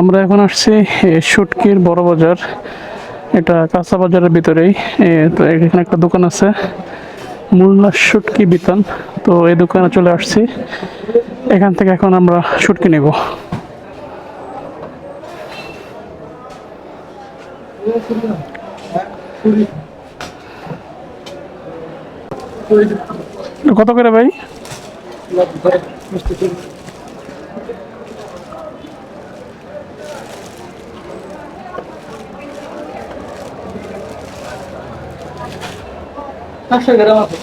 আমরা এখন আসছি শুটকির বড় বাজার। এটা কাঁচা বাজারের ভিতরেই। তো এখানে একটা দোকান আছে, মুন্না শুটকি বিতান। তো এই দোকানে চলে আসছি, এখান থেকে এখন আমরা শুটকি নেব। কত করে ভাই? 500 গ্রাম আছে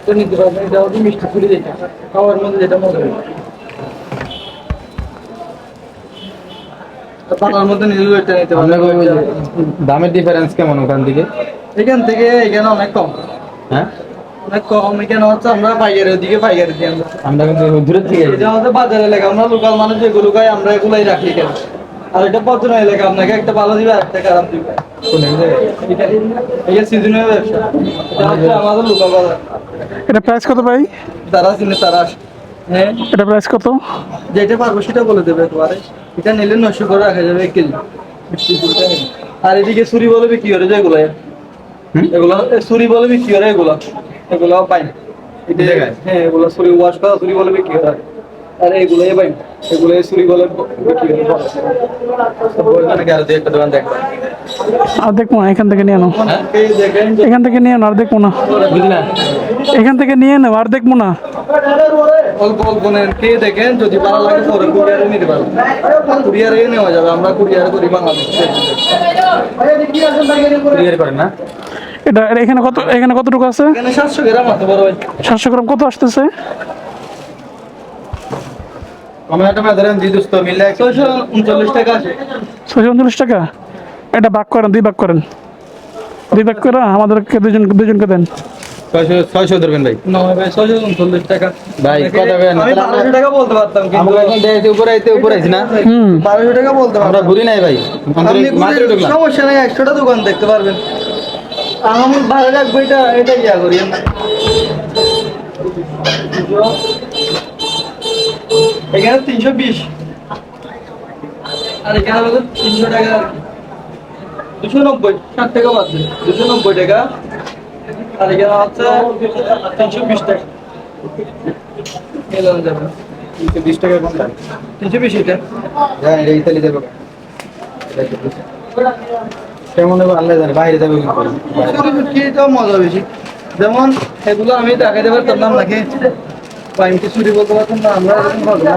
তো নিতে পারবেন। এটা হচ্ছে মিষ্টি ছুরি, যেটা খাওয়ার মধ্যে যেটা মজা হয়। পানার মধ্যে নিলেও এটা নিতে পারবেন। দামের ডিফারেন্স কেমন ওখান থেকে? এখান থেকে এখানে অনেক কম। হ্যাঁ, অনেক কম। এখানে হচ্ছে আমরা পাইকারের দিকে পাইকারি দিই। আমরা কিন্তু দূরের থেকে এটা হচ্ছে বাজার এলাকা, আমরা লোকাল মানুষ যেগুলো খাই আমরা এগুলাই রাখি এখানে। আর এটা পর্যটন এলাকা, আপনাকে একটা ভালো দিবে আর একটা খারাপ দিবে। এটা সিজনের ব্যবসা, এটা হচ্ছে আমাদের লোকাল বাজার। এটা প্রাইস কত ভাই? তারা চিনে তারা আসে। হ্যাঁ, এটা প্রাইস কত? যেটা পারবো সেটা বলে দেবে তোমারে। এটা নিলে 900 করে রাখা যাবে 1 কেজি। আর এদিকে ছুরি বলে বিক্রি করে যায় এগুলো। এগুলো ছুরি বলে বিক্রি করে এগুলো। এগুলো পাই না। হ্যাঁ, এগুলো ছুরি ওয়াশ করা ছুরি বলে বিক্রি করে। আর এগুলোই পাই না। এগুলো ছুরি বলে বিক্রি করে। ওখানে গেলে দুই একটা দোকান দেখবা। আর দেখবো না, এখান থেকে নিয়ে নাও। এই দেখেন, এখান থেকে নিয়ে নাও, আর দেখবো না। বুঝলা? এখান থেকে নিয়ে নাও, আর দেখবো না। অল্প অল্প নেন, কে দেখেন, যদি ভালো লাগে পরে কুরিয়ারে নিতে পারবেন। কুরিয়ারে নেওয়া যাবে, আমরা কুরিয়ারে করি বাংলাদেশ। ক্লিয়ার করেন না? এটা এখানে কত, এখানে কতটুকু আছে? এখানে 700 গ্রাম আছে বড় ভাই। 700 গ্রাম কত আসতেছে? কমেন্ট মে ধরেন জি দোস্ত মিলে 639 টাকা আছে। 639 টাকা। এটা ভাগ করেন, 2 ভাগ করেন। 2 ভাগ করে আমাদেরকে দুজনকে দেন। 600 ধরবেন ভাই। নয় ভাই, 639 টাকা। ভাই কত বেন? আমি 1200 টাকা বলতে পারতাম, কিন্তু আমরা এখন দেখতে উপরে আইছি না? 1200 টাকা বলতে আমরা পারতাম। ঘুরি নাই ভাই। আপনি মাত্র ঘুরে- ঢুকলাম। সমস্যা নাই, 100টা দোকান দেখতে পারবেন। আমার ভালো লাগবে, এটা ইয়া করি না। এখানে 320, আর এখানে হলো 300 টাকা আর কি। 290, 60 টাকা বাদ দেন। 290 টাকা। আর এখানে হচ্ছে 320 টাকা। এলাম যাবে 20 টাকা কোনটা? 320 এটা। হ্যাঁ, এটা ইতালি যাবে। কেমন হবে আল্লাহ জানে, বাইরে যাবে কিন্তু। ছুরিটাও মজা বেশি। যেমন এগুলো আমি দেখাতে পারতাম না আপনাকে, বা আমি কি ছুরি বলতে পারতাম না, আমরা এরকম ভালো না।